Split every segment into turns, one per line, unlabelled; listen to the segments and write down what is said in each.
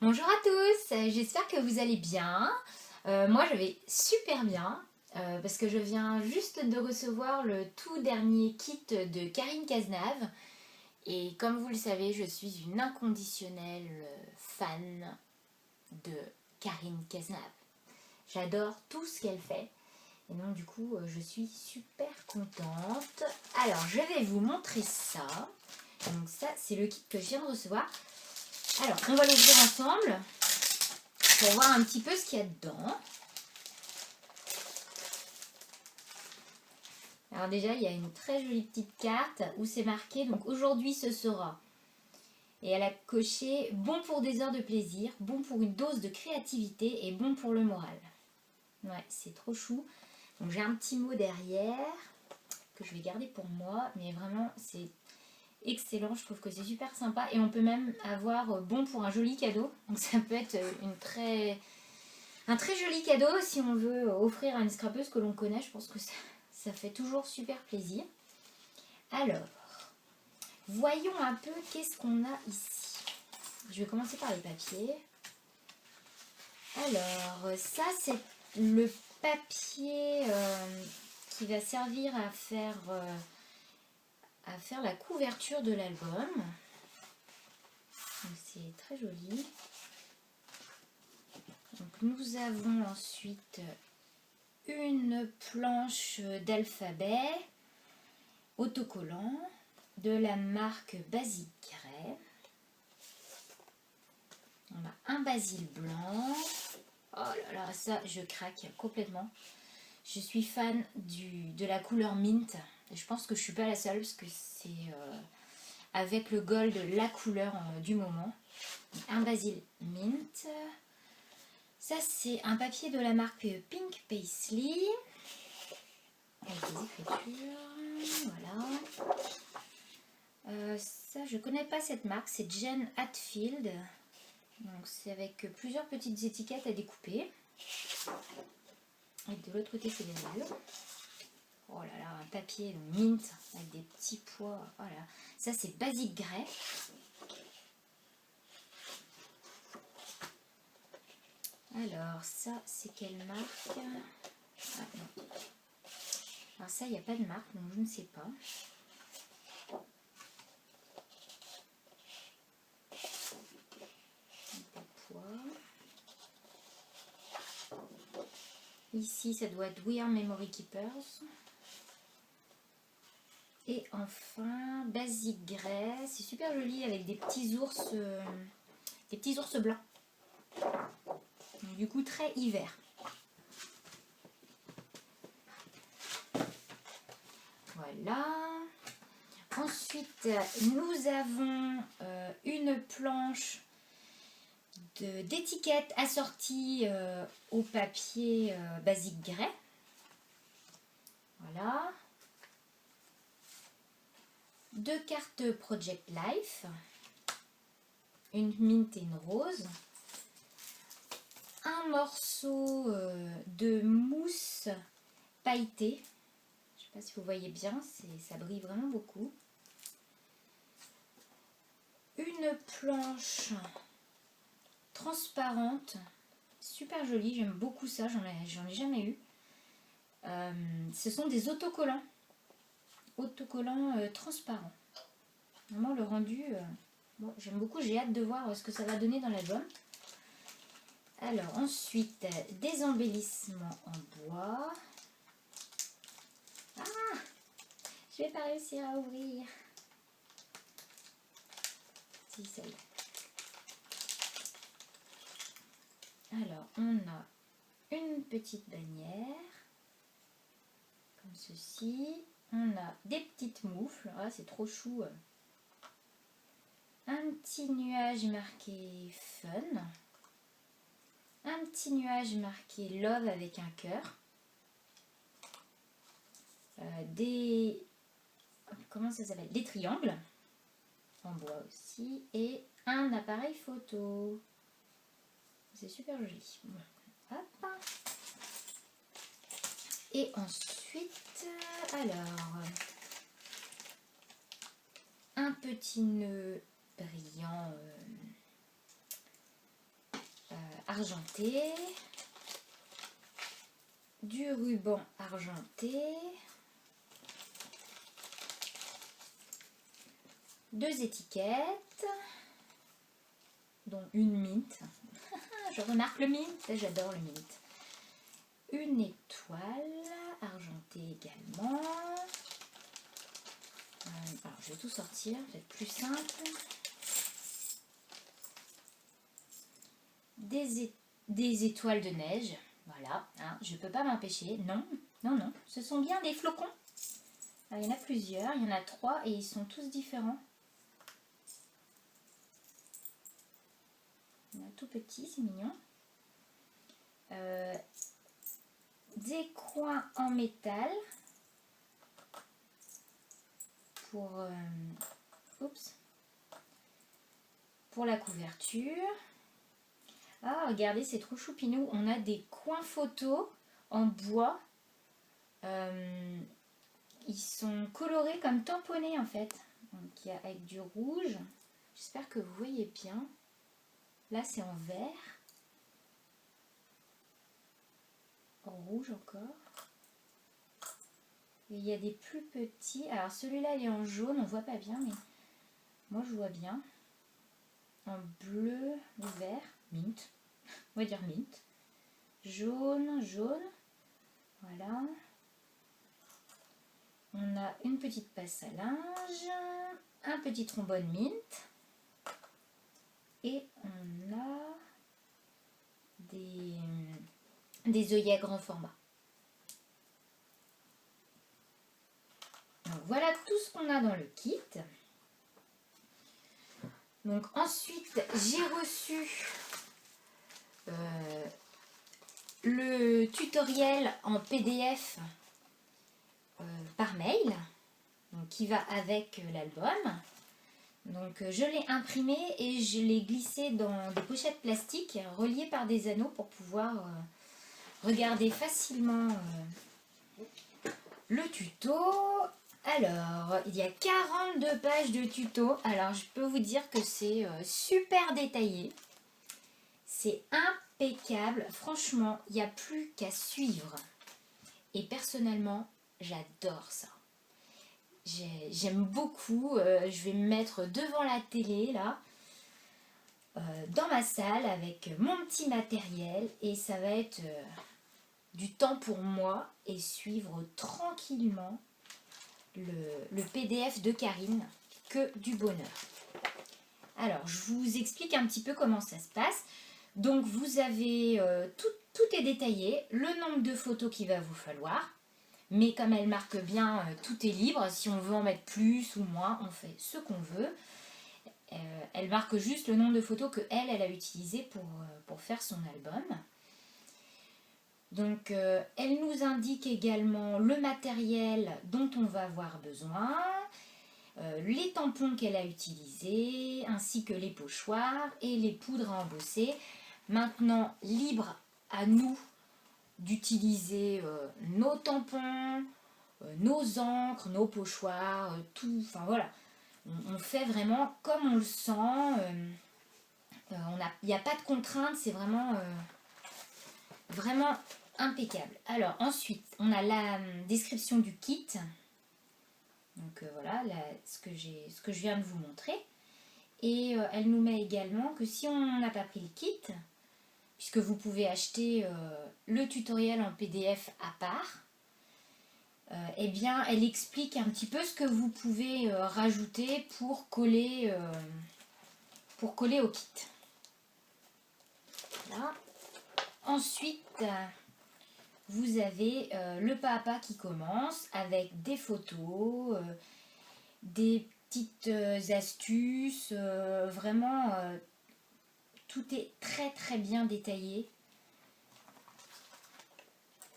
Bonjour à tous, j'espère que vous allez bien. Moi je vais super bien parce que je viens juste de recevoir le tout dernier kit de Karine Cazenave. Et comme vous le savez, je suis une inconditionnelle fan de Karine Cazenave. J'adore tout ce qu'elle fait. Et donc du coup, je suis super contente. Alors, je vais vous montrer ça. Donc ça, c'est le kit que je viens de recevoir. Alors, on va l'ouvrir ensemble pour voir un petit peu ce qu'il y a dedans. Alors déjà, il y a une très jolie petite carte où c'est marqué, donc aujourd'hui ce sera. Et elle a coché bon pour des heures de plaisir, bon pour une dose de créativité et bon pour le moral. Ouais, c'est trop chou. Donc j'ai un petit mot derrière que je vais garder pour moi, mais vraiment c'est excellent, je trouve que c'est super sympa. Et on peut même avoir bon pour un joli cadeau. Donc ça peut être un très joli cadeau si on veut offrir à une scrapeuse que l'on connaît. Je pense que ça fait toujours super plaisir. Alors, voyons un peu qu'est-ce qu'on a ici. Je vais commencer par les papiers. Alors, ça c'est le papier qui va servir à faire la couverture de l'album. C'est très joli. Donc, nous avons ensuite une planche d'alphabet autocollant de la marque Basic Grey. On a un basil blanc. Oh là là, ça je craque complètement. Je suis fan de la couleur mint. Et je pense que je suis pas la seule parce que c'est avec le gold la couleur du moment. Un basil mint. Ça c'est un papier de la marque Pink Paisley. Avec des écritures. Voilà. Ça je connais pas cette marque. C'est Jen Hatfield. Donc c'est avec plusieurs petites étiquettes à découper. Et de l'autre côté c'est des rayures. Oh là là, un papier mint avec des petits pois. Voilà. Ça c'est Basic Grey. Alors ça c'est quelle marque? Ah, non. Alors ça il n'y a pas de marque donc je ne sais pas. Ici, ça doit être We Are Memory Keepers. Et enfin, Basic Grey. C'est super joli avec des petits ours blancs. Donc, du coup, très hiver. Voilà. Ensuite, nous avons une planche d'étiquettes assorties au papier Basic Grey. Voilà. 2 cartes Project Life. Une mint et une rose. Un morceau de mousse pailletée. Je ne sais pas si vous voyez bien, ça brille vraiment beaucoup. Une planche transparente, super jolie, j'aime beaucoup ça, j'en ai jamais eu. Ce sont des autocollants transparents. Vraiment le rendu, bon, j'aime beaucoup, j'ai hâte de voir ce que ça va donner dans l'album. Alors ensuite, des embellissements en bois. Ah, je vais pas réussir à ouvrir. Si, ça y est. Alors, on a une petite bannière, comme ceci. On a des petites moufles. Ah, c'est trop chou. Un petit nuage marqué Fun. Un petit nuage marqué Love avec un cœur. Comment ça s'appelle? Des triangles. En bois aussi. Et un appareil photo. C'est super joli. Hop. Et ensuite, alors, un petit nœud brillant argenté, du ruban argenté, 2 étiquettes, dont une mint. Je remarque le mint, j'adore le mint. Une étoile argentée également. Alors je vais tout sortir, peut-être plus simple. Des étoiles de neige, voilà, hein, je ne peux pas m'empêcher. Non, non, non, ce sont bien des flocons. Alors, il y en a plusieurs, il y en a 3 et ils sont tous différents. Il y en a tout petit, c'est mignon. Des coins en métal pour, pour la couverture. Ah, regardez, c'est trop choupinou. On a des coins photos en bois. Ils sont colorés comme tamponnés en fait. Donc il y a avec du rouge. J'espère que vous voyez bien. Là c'est en vert. En rouge encore. Et il y a des plus petits. Alors celui-là il est en jaune, on voit pas bien, mais moi je vois bien. En bleu ou vert. Mint. On va dire mint. Jaune, jaune. Voilà. On a une petite passe à linge, un petit trombone mint et on a des œillets grand format. Donc voilà tout ce qu'on a dans le kit. Donc ensuite j'ai reçu le tutoriel en PDF par mail, donc, qui va avec l'album. Donc je l'ai imprimé et je l'ai glissé dans des pochettes plastiques reliées par des anneaux pour pouvoir regarder facilement le tuto. Alors, il y a 42 pages de tuto. Alors je peux vous dire que c'est super détaillé. C'est impeccable. Franchement, il n'y a plus qu'à suivre. Et personnellement, j'adore ça. J'aime beaucoup. Je vais me mettre devant la télé, là, dans ma salle, avec mon petit matériel. Et ça va être du temps pour moi et suivre tranquillement le PDF de Karine. Que du bonheur. Alors, je vous explique un petit peu comment ça se passe. Donc, vous avez... tout est détaillé. Le nombre de photos qu'il va vous falloir. Mais comme elle marque bien, tout est libre. Si on veut en mettre plus ou moins, on fait ce qu'on veut. Elle marque juste le nombre de photos qu'elle a utilisées pour faire son album. Donc, elle nous indique également le matériel dont on va avoir besoin, les tampons qu'elle a utilisés, ainsi que les pochoirs et les poudres à embosser. Maintenant, libre à nous d'utiliser nos tampons, nos encres, nos pochoirs, tout, enfin voilà. On fait vraiment comme on le sent. Il n'y a pas de contraintes, c'est vraiment, vraiment impeccable. Alors ensuite, on a la description du kit. Donc voilà, ce que je viens de vous montrer. Et elle nous met également que si on n'a pas pris le kit, puisque vous pouvez acheter le tutoriel en PDF à part, eh bien elle explique un petit peu ce que vous pouvez rajouter pour coller au kit. Voilà. Ensuite, vous avez le pas à pas qui commence avec des photos, des petites astuces, vraiment tout est très très bien détaillé.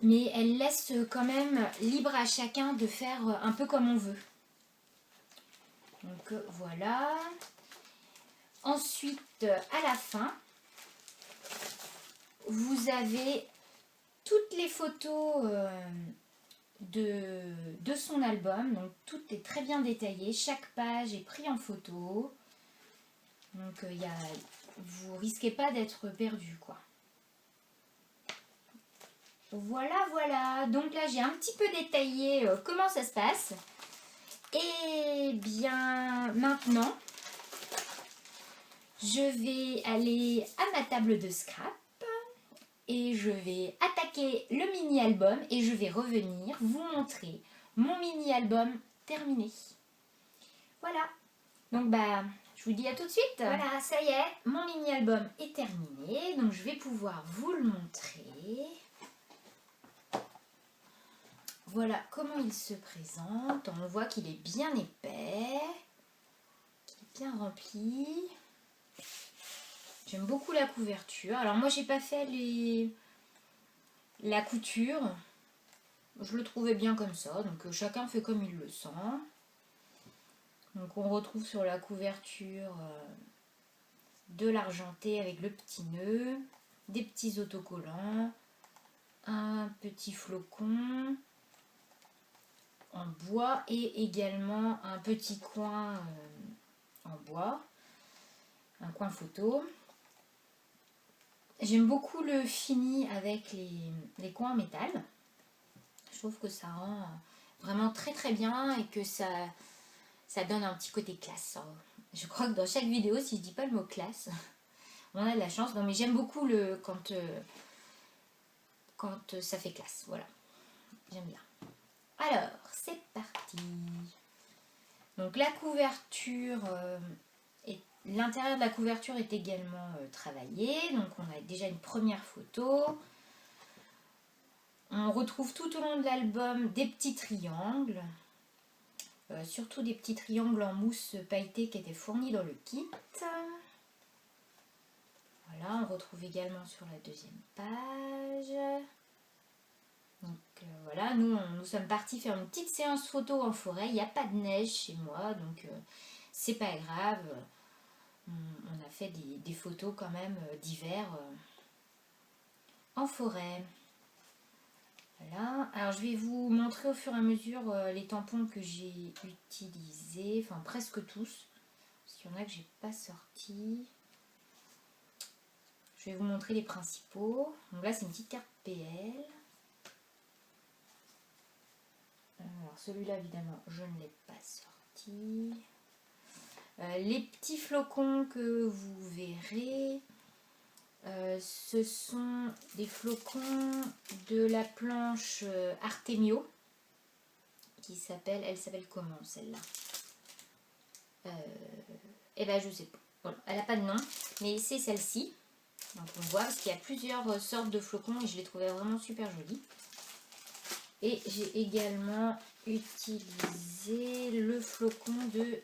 Mais elle laisse quand même libre à chacun de faire un peu comme on veut. Donc voilà. Ensuite, à la fin, vous avez toutes les photos de son album. Donc tout est très bien détaillé. Chaque page est prise en photo. Donc vous risquez pas d'être perdu, quoi. Voilà. Donc là, j'ai un petit peu détaillé comment ça se passe. Et bien, maintenant, je vais aller à ma table de scrap. Et je vais attaquer le mini-album et je vais revenir vous montrer mon mini-album terminé. Voilà. Donc je vous dis à tout de suite. Voilà, ça y est, mon mini-album est terminé. Donc je vais pouvoir vous le montrer. Voilà comment il se présente. On voit qu'il est bien épais, qu'il est bien rempli. J'aime beaucoup la couverture. Alors moi j'ai pas fait la couture. Je le trouvais bien comme ça. Donc chacun fait comme il le sent. Donc on retrouve sur la couverture de l'argenté avec le petit nœud, des petits autocollants, un petit flocon en bois et également un petit coin en bois, un coin photo. J'aime beaucoup le fini avec les coins en métal. Je trouve que ça rend vraiment très bien et que ça donne un petit côté classe. Je crois que dans chaque vidéo, si je dis pas le mot classe, on a de la chance. Non mais j'aime beaucoup quand ça fait classe. Voilà, j'aime bien. Alors, c'est parti. Donc la couverture, l'intérieur de la couverture est également travaillé. Donc on a déjà une première photo. On retrouve tout au long de l'album des petits triangles. Surtout des petits triangles en mousse pailletée qui étaient fournis dans le kit. Voilà, on retrouve également sur la deuxième page. Donc voilà, nous sommes partis faire une petite séance photo en forêt. Il n'y a pas de neige chez moi, donc c'est pas grave. On a fait des photos quand même d'hiver en forêt. Voilà, alors je vais vous montrer au fur et à mesure les tampons que j'ai utilisés, enfin presque tous, parce qu'il y en a que j'ai pas sortis. Je vais vous montrer les principaux. Donc là c'est une petite carte PL. Alors celui-là évidemment je ne l'ai pas sorti. Les petits flocons que vous verrez, ce sont des flocons de la planche Artemio. Elle s'appelle comment celle-là? Eh ben je sais pas. Voilà, elle n'a pas de nom, mais c'est celle-ci. Donc on voit parce qu'il y a plusieurs sortes de flocons et je les trouvais vraiment super jolis. Et j'ai également utilisé le flocon de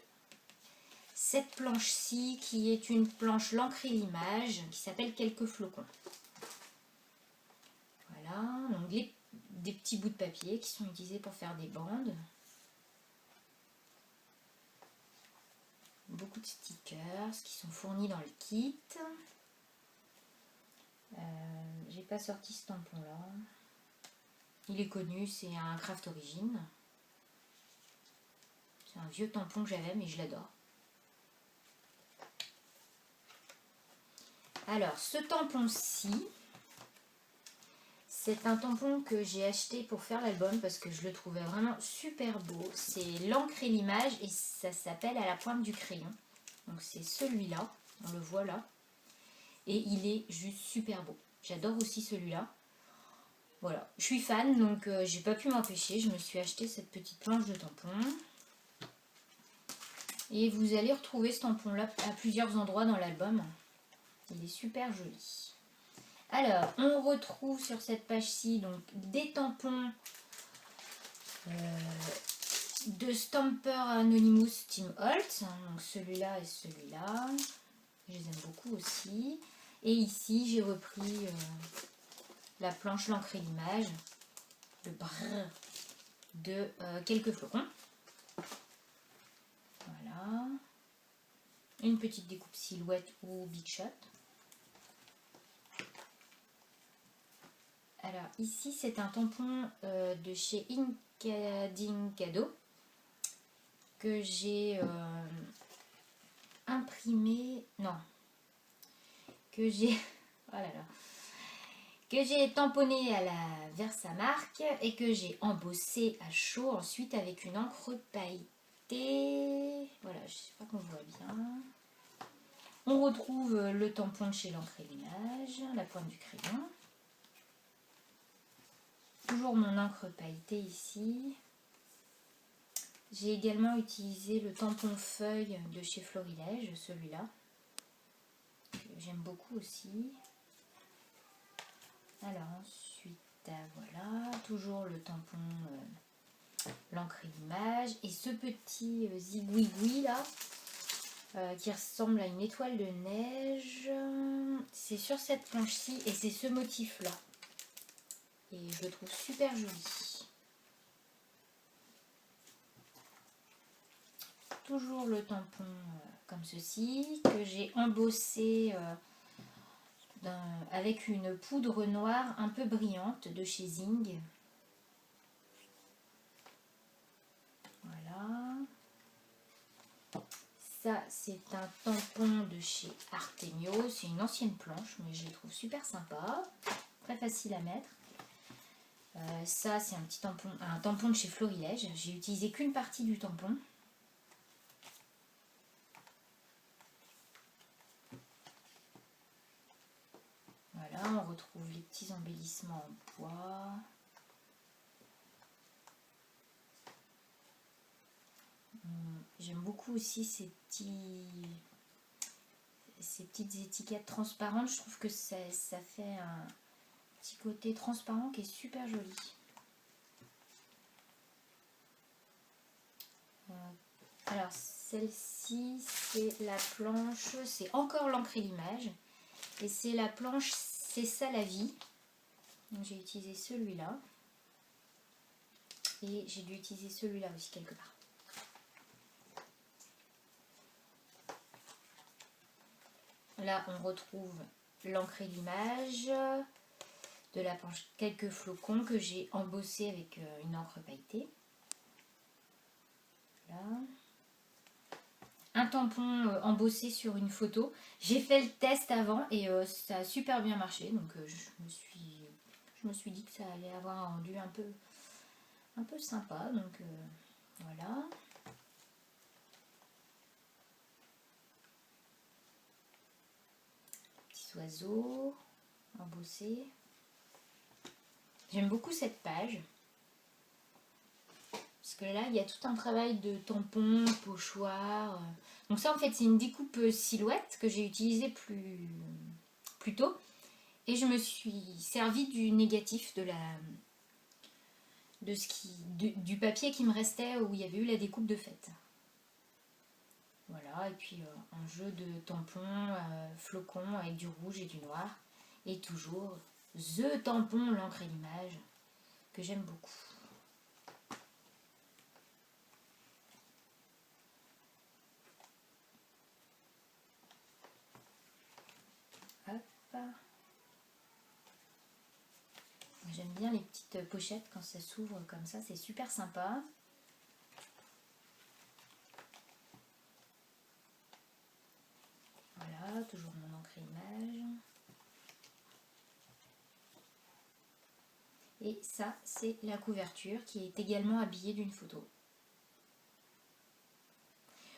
cette planche-ci qui est une planche l'encre et l'image qui s'appelle Quelques flocons. Voilà, donc des petits bouts de papier qui sont utilisés pour faire des bandes. Beaucoup de stickers qui sont fournis dans le kit. J'ai pas sorti ce tampon là. Il est connu, c'est un Craft Origin. C'est un vieux tampon que j'avais mais je l'adore. Alors ce tampon-ci, c'est un tampon que j'ai acheté pour faire l'album parce que je le trouvais vraiment super beau. C'est l'encre et l'image et ça s'appelle À la pointe du crayon. Donc c'est celui-là, on le voit là. Et il est juste super beau. J'adore aussi celui-là. Voilà, je suis fan donc j'ai pas pu m'empêcher. Je me suis acheté cette petite planche de tampon. Et vous allez retrouver ce tampon-là à plusieurs endroits dans l'album. Il est super joli. Alors, on retrouve sur cette page-ci donc des tampons de Stamper Anonymous Tim Holtz. Donc celui-là et celui-là. Je les aime beaucoup aussi. Et ici, j'ai repris la planche l'encre et l'image, le brrr de Quelques flocons. Voilà. Une petite découpe silhouette ou big shot. Alors ici c'est un tampon de chez Inkadinkado que j'ai imprimé, non, que j'ai que j'ai tamponné à la Versamark et que j'ai embossé à chaud ensuite avec une encre pailletée. Voilà, j'espère qu'on voit bien. On retrouve le tampon de chez l'encre et l'image, la pointe du crayon. Toujours mon encre pailletée ici. J'ai également utilisé le tampon feuille de chez Florilège, celui-là. J'aime beaucoup aussi. Alors ensuite, voilà, toujours le tampon, l'encre et l'image. Et ce petit zigouigoui là, qui ressemble à une étoile de neige. C'est sur cette planche-ci et c'est ce motif-là. Et je le trouve super joli. Toujours le tampon comme ceci, que j'ai embossé avec une poudre noire un peu brillante de chez Zing. Voilà. Ça, c'est un tampon de chez Artemio. C'est une ancienne planche, mais je le trouve super sympa. Très facile à mettre. Ça, c'est un tampon de chez Florilège. J'ai utilisé qu'une partie du tampon. Voilà, on retrouve les petits embellissements en bois. J'aime beaucoup aussi ces petites étiquettes transparentes. Je trouve que ça fait un petit côté transparent qui est super joli. Alors celle-ci, c'est la planche, c'est encore l'encre et l'image. Et c'est la planche C'est ça la vie. Donc j'ai utilisé celui-là. Et j'ai dû utiliser celui-là aussi quelque part. Là, on retrouve l'encre et l'image de la planche, quelques flocons que j'ai embossés avec une encre pailletée. Là. Un tampon embossé sur une photo. J'ai fait le test avant et ça a super bien marché. Donc je me suis dit que ça allait avoir un rendu un peu sympa. Donc voilà. Petits oiseaux embossés. J'aime beaucoup cette page. Parce que là, il y a tout un travail de tampons, pochoirs. Donc ça, en fait, c'est une découpe silhouette que j'ai utilisée plus tôt. Et je me suis servi du négatif du papier qui me restait où il y avait eu la découpe de fête. Voilà, et puis un jeu de tampons, flocons avec du rouge et du noir. Et toujours The Tampon, l'encre et l'image, que j'aime beaucoup. J'aime bien les petites pochettes quand ça s'ouvre comme ça, c'est super sympa. Voilà, toujours mon encre et image. Et ça, c'est la couverture qui est également habillée d'une photo.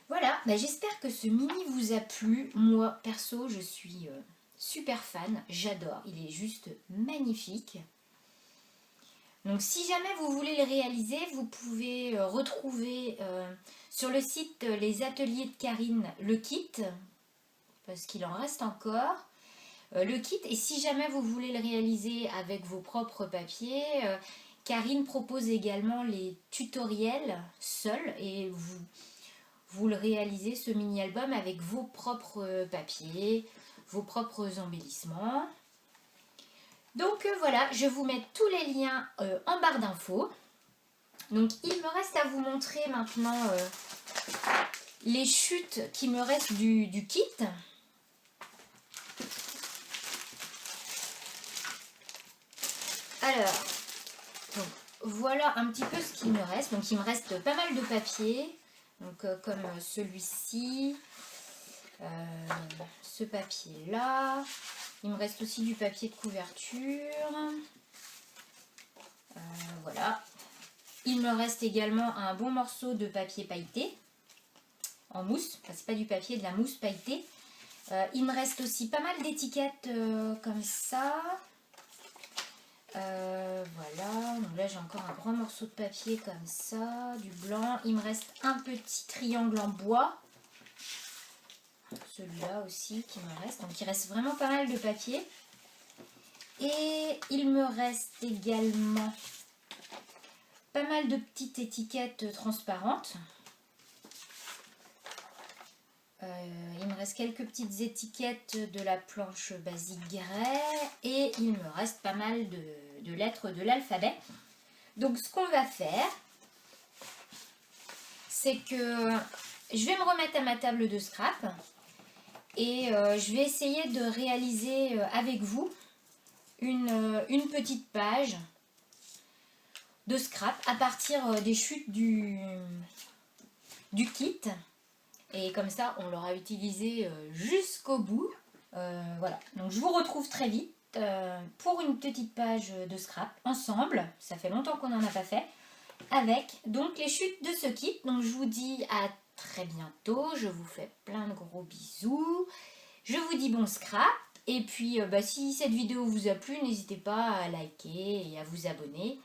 Voilà, bah j'espère que ce mini vous a plu. Moi, perso, je suis super fan, j'adore, il est juste magnifique. Donc si jamais vous voulez le réaliser, vous pouvez retrouver sur le site Les Ateliers de Karine le kit, parce qu'il en reste encore, le kit. Et si jamais vous voulez le réaliser avec vos propres papiers, Karine propose également les tutoriels seuls et vous le réalisez ce mini-album avec vos propres papiers, vos propres embellissements. Donc voilà, je vous mets tous les liens en barre d'infos. Donc il me reste à vous montrer maintenant les chutes qui me restent du kit. Alors, donc, voilà un petit peu ce qu'il me reste. Donc il me reste pas mal de papiers, donc, comme celui-ci. ce papier là. Il me reste aussi du papier de couverture. Voilà. Il me reste également un bon morceau de papier pailleté en mousse. Enfin, c'est pas du papier, de la mousse pailletée. Il me reste aussi pas mal d'étiquettes comme ça. Voilà. Donc là, j'ai encore un grand morceau de papier comme ça, du blanc. Il me reste un petit triangle en bois. Celui-là aussi qui me reste. Donc, il reste vraiment pas mal de papier. Et il me reste également pas mal de petites étiquettes transparentes. Il me reste quelques petites étiquettes de la planche basique Grès et il me reste pas mal de lettres de l'alphabet. Donc ce qu'on va faire, c'est que je vais me remettre à ma table de scrap et je vais essayer de réaliser avec vous une petite page de scrap à partir des chutes du kit. Et comme ça, on l'aura utilisé jusqu'au bout. Voilà, donc je vous retrouve très vite pour une petite page de scrap ensemble. Ça fait longtemps qu'on n'en a pas fait. Avec donc les chutes de ce kit. Donc je vous dis à très bientôt. Je vous fais plein de gros bisous. Je vous dis bon scrap. Et puis si cette vidéo vous a plu, n'hésitez pas à liker et à vous abonner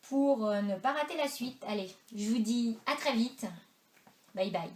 pour ne pas rater la suite. Allez, je vous dis à très vite. Bye bye.